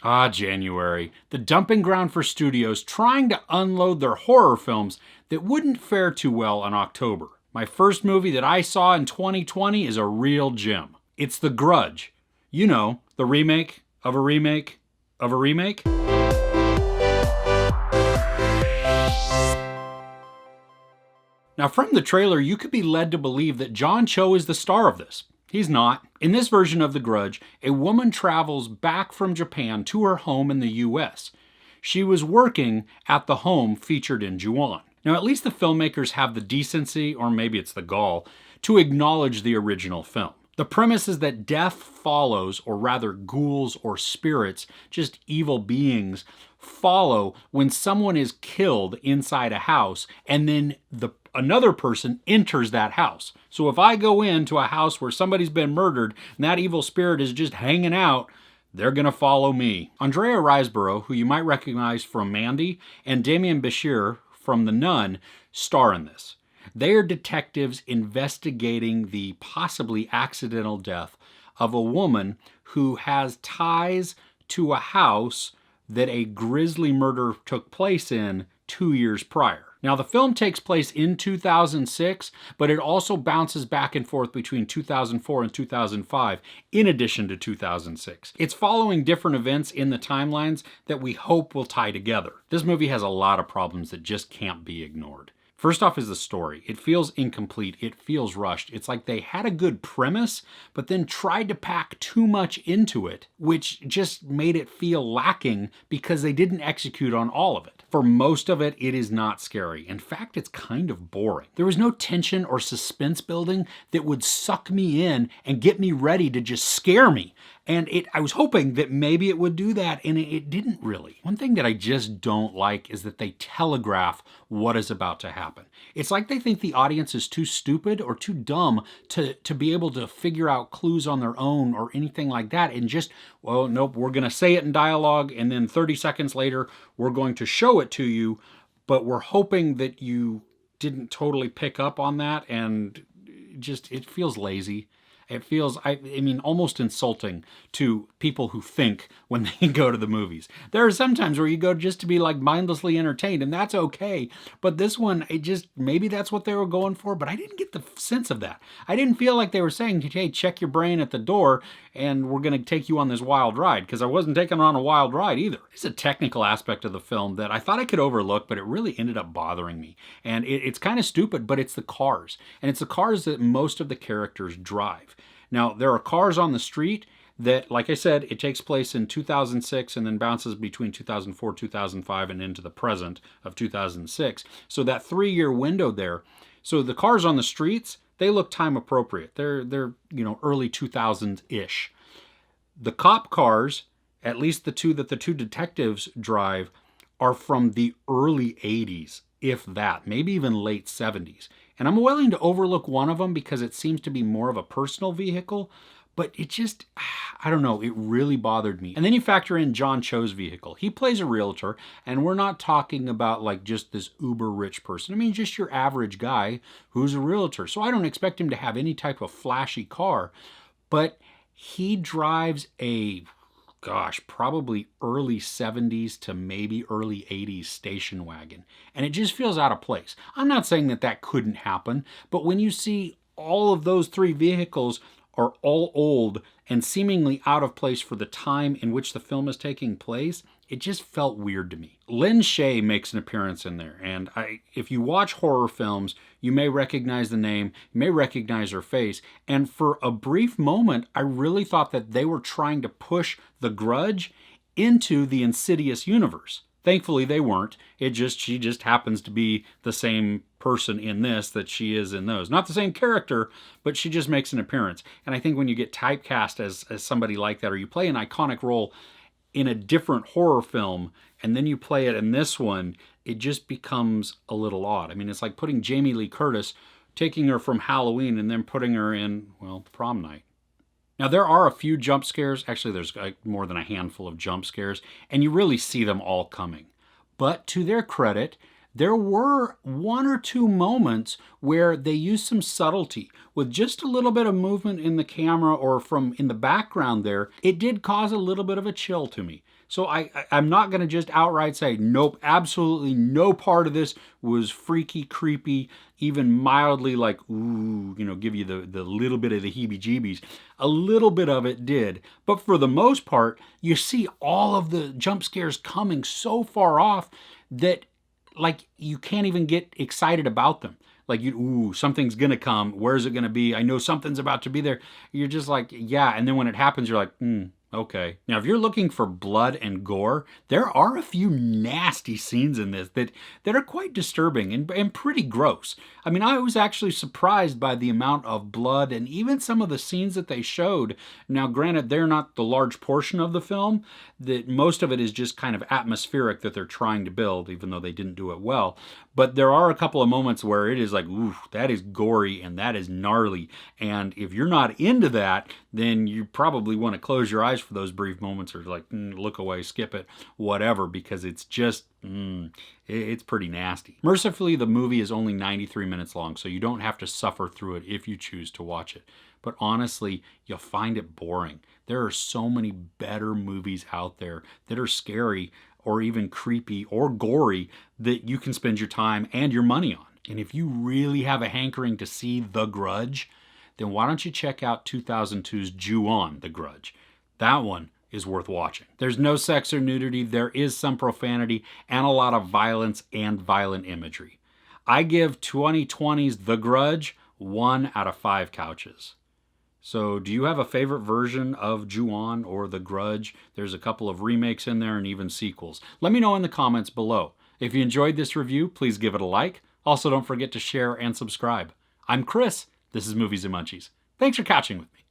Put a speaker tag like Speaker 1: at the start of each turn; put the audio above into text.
Speaker 1: Ah, January, the dumping ground for studios trying to unload their horror films that wouldn't fare too well in October. My first movie that I saw in 2020 is a real gem. It's The Grudge. You know, the remake of a remake of a remake. Now, from the trailer, you could be led to believe that John Cho is the star of this. He's not. In this version of The Grudge, a woman travels back from Japan to her home in the US. She was working at the home featured in Ju-on. Now, at least the filmmakers have the decency, or maybe it's the gall, to acknowledge the original film. The premise is that death follows, or rather ghouls or spirits, just evil beings, follow when someone is killed inside a house and then another person enters that house. So if I go into a house where somebody's been murdered and that evil spirit is just hanging out, they're gonna follow me. Andrea Riseborough, who you might recognize from Mandy, and Demián Bichir from The Nun, star in this. They are detectives investigating the possibly accidental death of a woman who has ties to a house that a grisly murder took place in 2 years prior. Now, the film takes place in 2006, but it also bounces back and forth between 2004 and 2005, in addition to 2006. It's following different events in the timelines that we hope will tie together. This movie has a lot of problems that just can't be ignored. First off is the story. It feels incomplete. It feels rushed. It's like they had a good premise, but then tried to pack too much into it, which just made it feel lacking because they didn't execute on all of it. For most of it, it is not scary. In fact, it's kind of boring. There was no tension or suspense building that would suck me in and get me ready to just scare me. And I was hoping that maybe it would do that, and it didn't really. One thing that I just don't like is that they telegraph what is about to happen. It's like they think the audience is too stupid or too dumb to be able to figure out clues on their own or anything like that, and just, well, nope, we're gonna say it in dialogue, and then 30 seconds later, we're going to show it to you, but we're hoping that you didn't totally pick up on that, and just, it feels lazy. It feels, I mean, almost insulting to people who think when they go to the movies. There are some times where you go just to be like mindlessly entertained, and that's okay. But this one, it just, maybe that's what they were going for, but I didn't get the sense of that. I didn't feel like they were saying, hey, check your brain at the door, and we're going to take you on this wild ride, because I wasn't taking on a wild ride either. It's a technical aspect of the film that I thought I could overlook, but it really ended up bothering me. And it's kind of stupid, but it's the cars. And it's the cars that most of the characters drive. Now, there are cars on the street that, like I said, it takes place in 2006 and then bounces between 2004, 2005, and into the present of 2006. So that 3-year window there. So the cars on the streets, they look time appropriate. They're early 2000s-ish. The cop cars, at least the two that the two detectives drive, are from the early 80s, if that, maybe even late 70s. And I'm willing to overlook one of them because it seems to be more of a personal vehicle, but it just, I don't know, it really bothered me. And then you factor in John Cho's vehicle. He plays a realtor, and we're not talking about like just this uber rich person. I mean, just your average guy who's a realtor. So I don't expect him to have any type of flashy car, but he drives a, probably early 70s to maybe early 80s station wagon. And it just feels out of place. I'm not saying that that couldn't happen, but when you see all of those three vehicles are all old and seemingly out of place for the time in which the film is taking place, it just felt weird to me. Lin Shaye makes an appearance in there, and if you watch horror films, you may recognize the name, you may recognize her face, and for a brief moment, I really thought that they were trying to push The Grudge into the Insidious universe. Thankfully, they weren't. She just happens to be the same person in this that she is in those. Not the same character, but she just makes an appearance. And I think when you get typecast as somebody like that, or you play an iconic role in a different horror film, and then you play it in this one, it just becomes a little odd. I mean, it's like putting Jamie Lee Curtis, taking her from Halloween, and then putting her in, well, Prom Night. Now, there are a few jump scares. Actually, there's more than a handful of jump scares, and you really see them all coming. But to their credit, there were one or two moments where they used some subtlety with just a little bit of movement in the camera or from in the background there. It did cause a little bit of a chill to me. So I'm not going to just outright say, nope, absolutely no part of this was freaky, creepy, even mildly like, ooh, give you the little bit of the heebie-jeebies. A little bit of it did. But for the most part, you see all of the jump scares coming so far off that like you can't even get excited about them. Like, ooh, something's gonna come. Where's it gonna be? I know something's about to be there. You're just like, yeah. And then when it happens, you're like, okay. Now, if you're looking for blood and gore, there are a few nasty scenes in this that are quite disturbing and pretty gross. I mean, I was actually surprised by the amount of blood and even some of the scenes that they showed. Now, granted, they're not the large portion of the film. That most of it is just kind of atmospheric that they're trying to build, even though they didn't do it well. But there are a couple of moments where it is like, ooh, that is gory and that is gnarly. And if you're not into that, then you probably want to close your eyes for those brief moments or like look away, skip it, whatever, because it's just, it's pretty nasty. Mercifully, the movie is only 93 minutes long, so you don't have to suffer through it if you choose to watch it. But honestly, you'll find it boring. There are so many better movies out there that are scary or even creepy or gory that you can spend your time and your money on. And if you really have a hankering to see The Grudge, then why don't you check out 2002's Ju-On, The Grudge. That one is worth watching. There's no sex or nudity, there is some profanity, and a lot of violence and violent imagery. I give 2020's The Grudge 1 out of 5 couches. So do you have a favorite version of Ju-On or The Grudge? There's a couple of remakes in there and even sequels. Let me know in the comments below. If you enjoyed this review, please give it a like. Also, don't forget to share and subscribe. I'm Chris. This is Movies and Munchies. Thanks for catching with me.